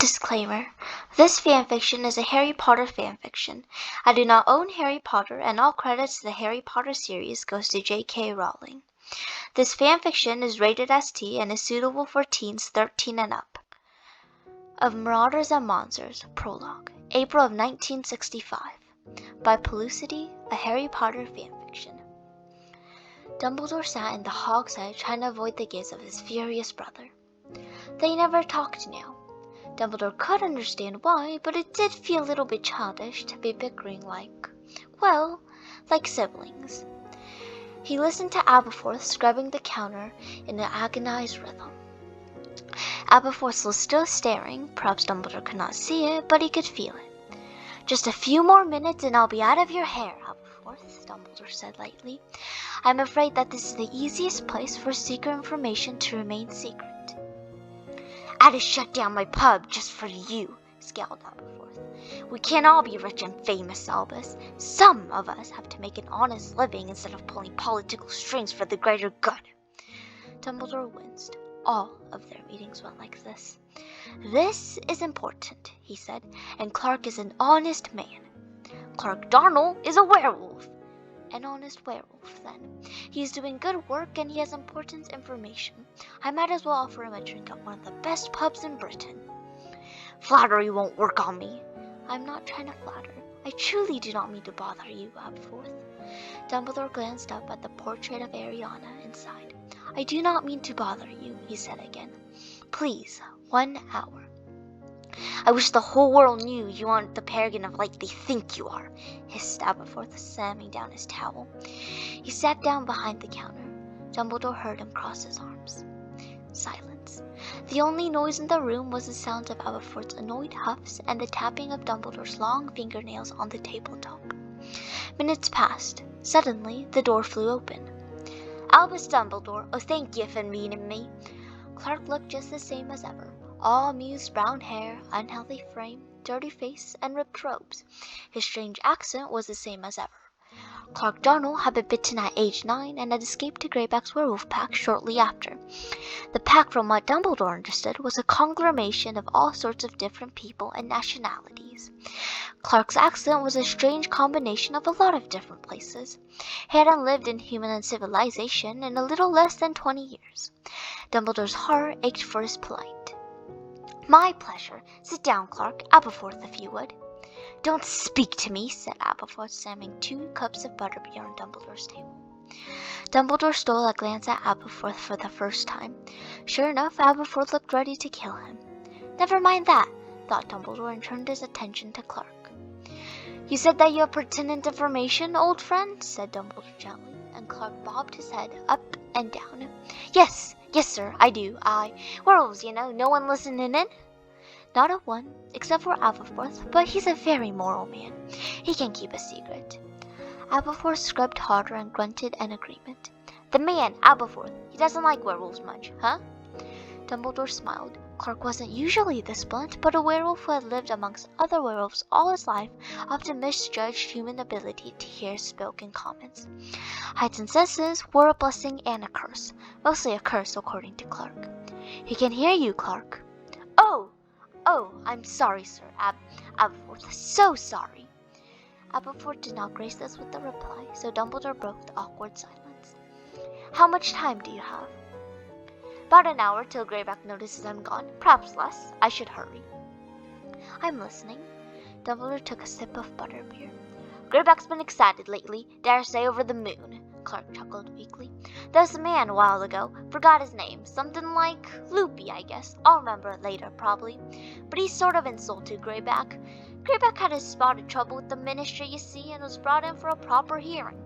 Disclaimer. This fanfiction is a Harry Potter fanfiction. I do not own Harry Potter, and all credits to the Harry Potter series goes to J.K. Rowling. This fanfiction is rated ST and is suitable for teens 13 and up. Of Marauders and Monsters, Prologue, April of 1965, by Pellucidity, a Harry Potter fanfiction. Dumbledore sat in the Hog's Head trying to avoid the gaze of his furious brother. They never talked now. Dumbledore could understand why, but it did feel a little bit childish to be bickering like siblings. He listened to Aberforth scrubbing the counter in an agonized rhythm. Aberforth was still staring. Perhaps Dumbledore could not see it, but he could feel it. "Just a few more minutes and I'll be out of your hair, Aberforth," Dumbledore said lightly. "I'm afraid that this is the easiest place for secret information to remain secret." "I had to shut down my pub just for you," scowled Aberforth. "We can't all be rich and famous, Albus. Some of us have to make an honest living instead of pulling political strings for the greater good." Dumbledore winced. All of their meetings went like this. "This is important," he said, "and Clark is an honest man." "Clark Darnell is a werewolf." "An honest werewolf, then. He's doing good work and he has important information. I might as well offer him a drink at one of the best pubs in Britain." "Flattery won't work on me." "I'm not trying to flatter. I truly do not mean to bother you, Aberforth." Dumbledore glanced up at the portrait of Ariana and sighed. "I do not mean to bother you," he said again. "Please, 1 hour." "I wish the whole world knew you aren't the paragon of light they think you are," hissed Aberforth, slamming down his towel. He sat down behind the counter. Dumbledore heard him cross his arms. Silence. The only noise in the room was the sound of Aberforth's annoyed huffs and the tapping of Dumbledore's long fingernails on the tabletop. Minutes passed. Suddenly, the door flew open. "Albus Dumbledore, oh thank you for meeting me." Clark looked just the same as ever. All amused brown hair, unhealthy frame, dirty face, and ripped robes. His strange accent was the same as ever. Clark Darnell had been bitten at age 9 and had escaped to Greyback's werewolf pack shortly after. The pack, from what Dumbledore understood, was a conglomeration of all sorts of different people and nationalities. Clark's accent was a strange combination of a lot of different places. He hadn't lived in human civilization in a little less than 20 years. Dumbledore's heart ached for his polite. "My pleasure. Sit down, Clark. Aberforth, if you would." "Don't speak to me," said Aberforth, slamming 2 cups of butterbeer on Dumbledore's table. Dumbledore stole a glance at Aberforth for the first time. Sure enough, Aberforth looked ready to kill him. "Never mind that," thought Dumbledore, and turned his attention to Clark. "You said that you have pertinent information, old friend?" said Dumbledore gently, and Clark bobbed his head up and down. Yes, sir, I do. Werewolves, you know, no one listening in?" "Not a one, except for Aberforth, but he's a very moral man. He can keep a secret." Aberforth scrubbed harder and grunted in agreement. "The man, Aberforth, he doesn't like werewolves much, huh?" Dumbledore smiled. Clark wasn't usually this blunt, but a werewolf who had lived amongst other werewolves all his life often misjudged human ability to hear spoken comments. Heightened senses were a blessing and a curse, mostly a curse according to Clark. "He can hear you, Clark." Oh, I'm sorry, sir, Aberforth, so sorry." Aberforth did not grace us with a reply, so Dumbledore broke the awkward silence. "How much time do you have?" "About an hour till Greyback notices I'm gone. Perhaps less. I should hurry." "I'm listening." Dumbledore took a sip of butterbeer. "Greyback's been excited lately. Dare say over the moon." Clark chuckled weakly. "There was a man a while ago. Forgot his name. Something like Loopy, I guess. I'll remember it later, probably. But he sort of insulted Greyback. Greyback had his spot of trouble with the ministry, you see, and was brought in for a proper hearing.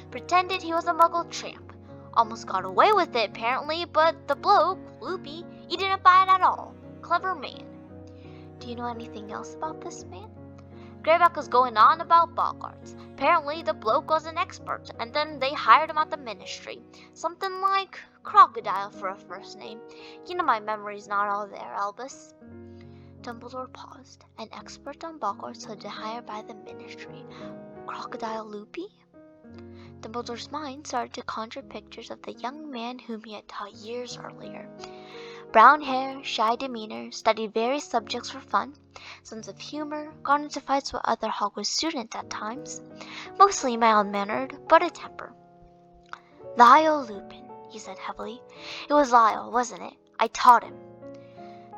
Pretended he was a Muggle tramp. Almost got away with it, apparently, but the bloke, Loopy, he didn't buy it at all. Clever man." "Do you know anything else about this man?" "Greyback was going on about Boggarts. Apparently the bloke was an expert, and then they hired him at the ministry. Something like Crocodile for a first name. You know my memory's not all there, Albus." Dumbledore paused. An expert on Boggarts had been hired by the ministry. Crocodile Loopy? Dumbledore's mind started to conjure pictures of the young man whom he had taught years earlier. Brown hair, shy demeanor, studied various subjects for fun, sense of humor, got into fights with other Hogwarts students at times, mostly mild-mannered, but a temper. Lyle Lupin, he said heavily. It was Lyle, wasn't it? I taught him.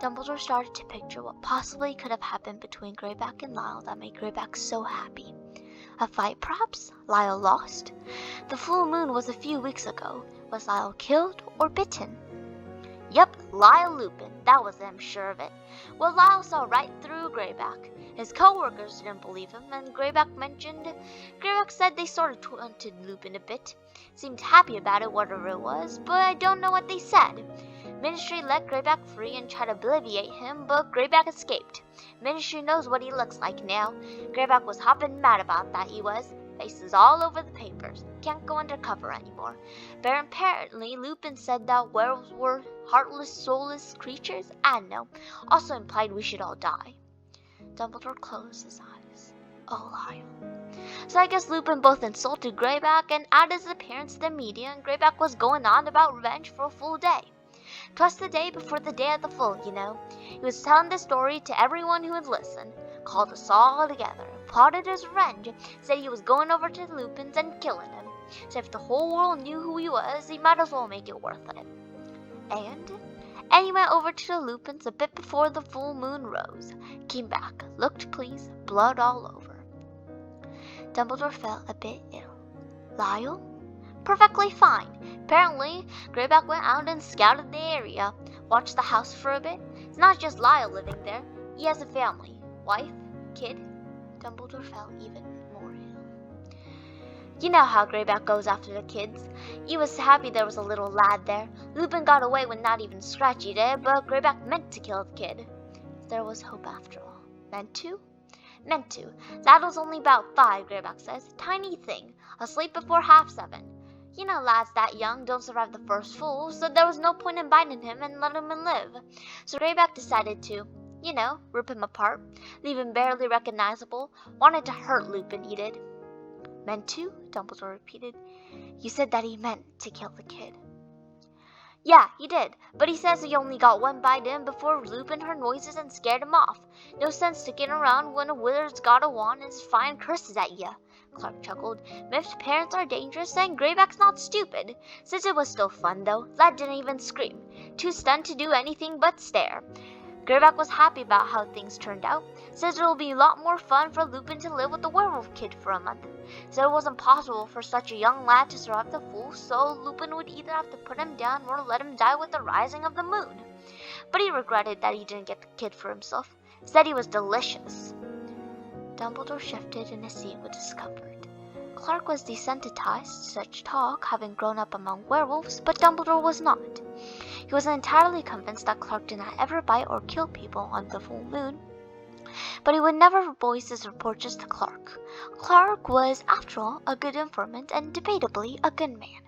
Dumbledore started to picture what possibly could have happened between Greyback and Lyle that made Greyback so happy. A fight, perhaps? Lyle lost? The full moon was a few weeks ago. Was Lyle killed or bitten? Yep, Lyle Lupin. That was them, sure of it. Well, Lyle saw right through Greyback. His co-workers didn't believe him, and Greyback said they sort of taunted Lupin a bit. Seemed happy about it, whatever it was, but I don't know what they said. Ministry let Greyback free and tried to obliviate him, but Greyback escaped. Ministry knows what he looks like now. Greyback was hopping mad about that, he was. Faces all over the papers. Can't go undercover anymore. But apparently Lupin said that werewolves were heartless, soulless creatures? I don't know. Also implied we should all die. Dumbledore closed his eyes. Oh, Lyle. So I guess Lupin both insulted Greyback and added his appearance to the media, and Greyback was going on about revenge for a full day. Plus the day before the day of the full, you know. He was telling the story to everyone who would listen. Called us all together, plotted his revenge, said he was going over to Lupin's and killing him. Said if the whole world knew who he was, he might as well make it worth it. And he went over to the Lupins a bit before the full moon rose. Came back, looked pleased, blood all over. Dumbledore felt a bit ill. Lyle? Perfectly fine. Apparently, Greyback went out and scouted the area, watched the house for a bit. It's not just Lyle living there. He has a family. Wife? Kid? Dumbledore felt even more ill. You know how Greyback goes after the kids. He was happy there was a little lad there. Lupin got away with not even Scratchy did, but Greyback meant to kill the kid. There was hope after all. Meant to? Meant to. Lad was only about 5, Greyback says. Tiny thing. Asleep before 7:30. You know lads that young don't survive the first full, so there was no point in biting him and letting him live. So Greyback decided to, rip him apart, leave him barely recognizable. Wanted to hurt Lupin, he did. Meant to? Dumbledore repeated. You said that he meant to kill the kid. Yeah, he did, but he says he only got one bite in before Lupin heard noises and scared him off. No sense sticking around when a wizard's got a wand and is firing curses at ya. Clark chuckled. Miff's parents are dangerous and Greyback's not stupid. Says it was still fun though. Lad didn't even scream. Too stunned to do anything but stare. Greyback was happy about how things turned out. Says it'll be a lot more fun for Lupin to live with the werewolf kid for a month. Said it wasn't possible for such a young lad to survive the full, so Lupin would either have to put him down or let him die with the rising of the moon. But he regretted that he didn't get the kid for himself. Said he was delicious. Dumbledore shifted in his seat with discomfort. Clark was desensitized to such talk, having grown up among werewolves, but Dumbledore was not. He was entirely convinced that Clark did not ever bite or kill people on the full moon, but he would never voice his reproaches to Clark. Clark was, after all, a good informant and debatably a good man.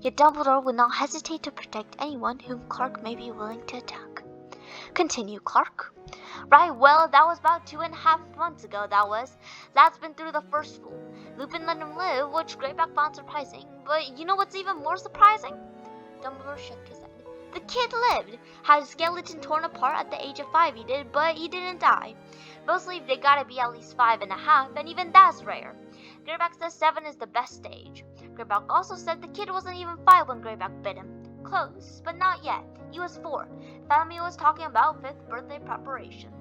Yet Dumbledore would not hesitate to protect anyone whom Clark may be willing to attack. Continue, Clark. Right, well, that was about 2.5 months ago, that was. Lad's been through the first fool. Lupin let him live, which Greyback found surprising, but you know what's even more surprising? Dumbledore shook his head. The kid lived. Had his skeleton torn apart at the age of 5 he did, but he didn't die. Mostly they gotta be at least 5.5, and even that's rare. Greyback says 7 is the best age. Greyback also said the kid wasn't even 5 when Greyback bit him. Close, but not yet. He was 4. Family was talking about 5th birthday preparation.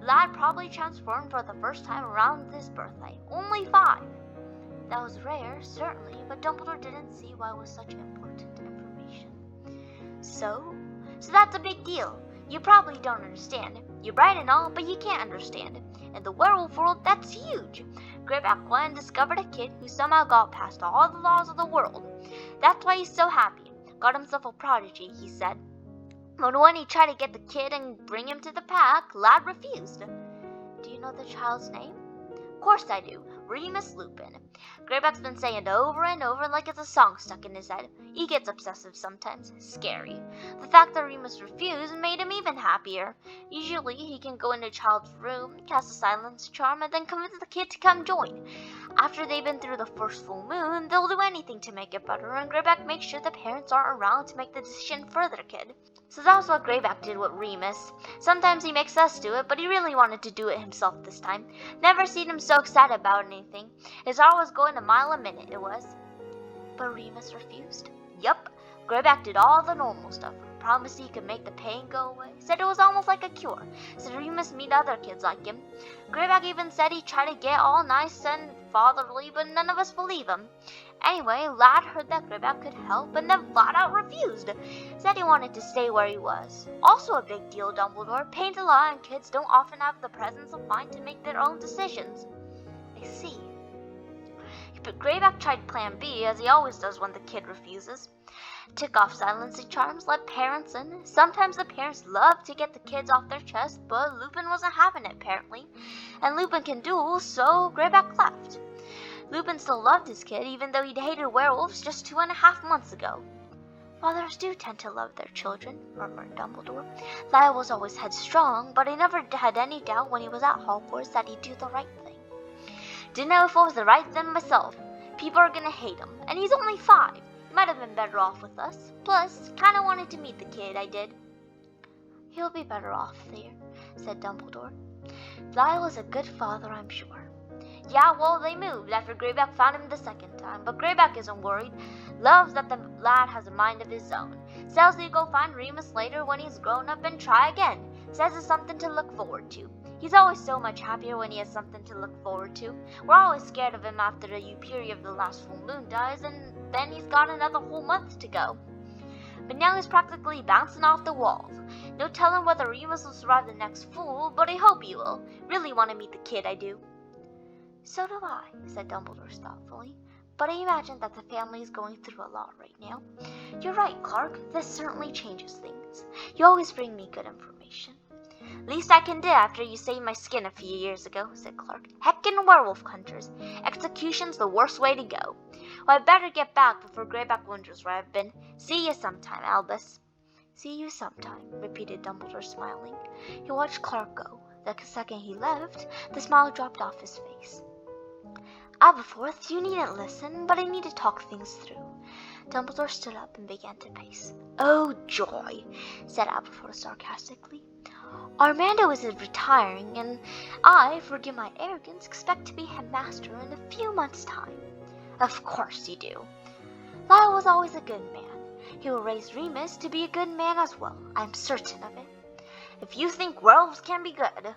Lad probably transformed for the first time around this birthday. Only 5. That was rare, certainly, but Dumbledore didn't see why it was such important information. So that's a big deal. You probably don't understand. You're bright and all, but you can't understand. In the werewolf world, that's huge. Greyback went and discovered a kid who somehow got past all the laws of the world. That's why he's so happy. Got himself a prodigy, he said. But when he tried to get the kid and bring him to the pack, Lad refused. Do you know the child's name? Of course I do. Remus Lupin. Greyback's been saying it over and over like it's a song stuck in his head. He gets obsessive sometimes. Scary. The fact that Remus refused made him even happier. Usually he can go into a child's room, cast a silence charm, and then convince the kid to come join. After they've been through the first full moon, they'll do anything to make it better, and Greyback makes sure the parents aren't around to make the decision for their kid. So that's what Greyback did with Remus. Sometimes he makes us do it, but he really wanted to do it himself this time. Never seen him so excited about anything. His heart was going a mile a minute, it was. But Remus refused. Yup, Greyback did all the normal stuff. Promised he could make the pain go away. Said it was almost like a cure. Said Remus meet other kids like him. Greyback even said he'd try to get all nice and fatherly, but none of us believe him. Anyway, Lad heard that Greyback could help and then flat out refused. Said he wanted to stay where he was. Also a big deal, Dumbledore. Pain's a lie and kids don't often have the presence of mind to make their own decisions. I see. But Greyback tried plan B, as he always does when the kid refuses. Took off silencing charms, let parents in. Sometimes the parents love to get the kids off their chest, but Lupin wasn't having it apparently. And Lupin can duel, so Greyback left. Lupin still loved his kid, even though he'd hated werewolves just 2.5 months ago. Fathers do tend to love their children, murmured Dumbledore. Lyle was always headstrong, but I never had any doubt when he was at Hogwarts that he'd do the right thing. Didn't know if it was the right thing myself. People are gonna hate him, and he's only 5. He might have been better off with us. Plus, kinda wanted to meet the kid, I did. He'll be better off there, said Dumbledore. Lyle is a good father, I'm sure. Yeah, well, they moved after Greyback found him the second time, but Greyback isn't worried. Loves that the lad has a mind of his own. Says he'll go find Remus later when he's grown up and try again. Says it's something to look forward to. He's always so much happier when he has something to look forward to. We're always scared of him after the Euperia of the last full moon dies, and then he's got another whole month to go. But now he's practically bouncing off the walls. No telling whether Remus will survive the next fool, but I hope he will. Really want to meet the kid, I do. So do I, said Dumbledore thoughtfully. But I imagine that the family is going through a lot right now. You're right, Clark. This certainly changes things. You always bring me good information. Least I can do after you saved my skin a few years ago, said Clark. Heckin' werewolf hunters. Execution's the worst way to go. Well, I'd better get back before Greyback wonders where I've been. See you sometime, Albus. See you sometime, repeated Dumbledore, smiling. He watched Clark go. The second he left, the smile dropped off his face. Aberforth, you needn't listen, but I need to talk things through. Dumbledore stood up and began to pace. Oh, joy, said Aberforth sarcastically. Armando is retiring, and I, forgive my arrogance, expect to be headmaster in a few months' time. Of course you do. Lyle was always a good man. He will raise Remus to be a good man as well. I am certain of it. If you think werewolves can be good,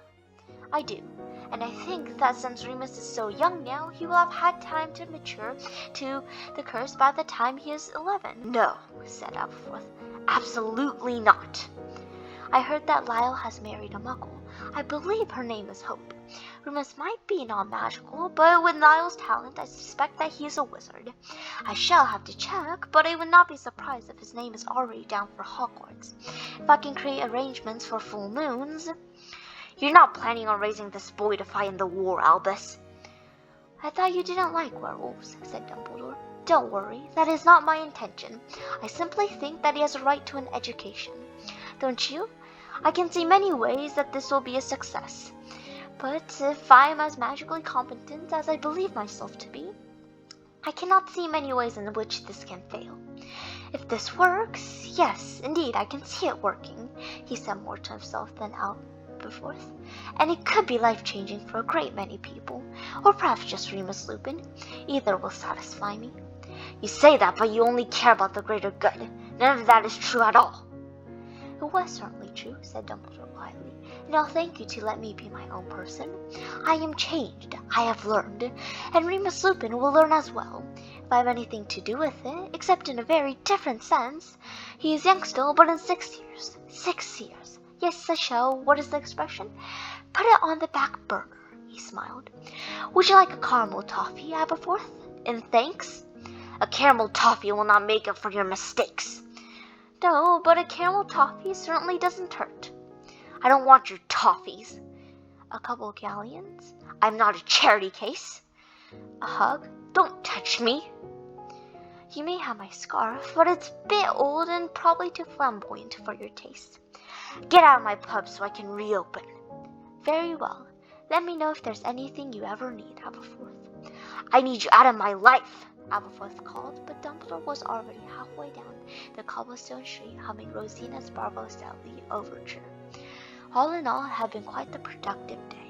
I do. And I think that since Remus is so young now, he will have had time to mature to the curse by the time he is 11. No, said Aberforth. Absolutely not. I heard that Lyle has married a muggle. I believe her name is Hope. Remus might be non-magical, but with Lyle's talent, I suspect that he is a wizard. I shall have to check, but I would not be surprised if his name is already down for Hogwarts. If I can create arrangements for full moons... You're not planning on raising this boy to fight in the war, Albus. I thought you didn't like werewolves, said Dumbledore. Don't worry, that is not my intention. I simply think that he has a right to an education. Don't you? I can see many ways that this will be a success. But if I am as magically competent as I believe myself to be, I cannot see many ways in which this can fail. If this works, yes, indeed, I can see it working, he said more to himself than out. And it could be life-changing for a great many people, or perhaps just Remus Lupin. Either will satisfy me. You say that, but you only care about the greater good. None of that is true at all. It was certainly true, said Dumbledore quietly, and I'll thank you to let me be my own person. I am changed, I have learned, and Remus Lupin will learn as well. If I have anything to do with it, except in a very different sense, he is young still, but in 6 years. 6 years. Yes, I shall. What is the expression? Put it on the back burner, he smiled. Would you like a caramel toffee, Aberforth? In thanks? A caramel toffee will not make up for your mistakes. No, but a caramel toffee certainly doesn't hurt. I don't want your toffees. A couple of galleons? I'm not a charity case. A hug? Don't touch me. You may have my scarf, but it's a bit old and probably too flamboyant for your taste. Get out of my pub so I can reopen. Very well. Let me know if there's anything you ever need, Aberforth. I need you out of my life, Aberforth called, but Dumbledore was already halfway down the cobblestone street humming Rosina's Barbo Sally overture. All in all, it had been quite the productive day.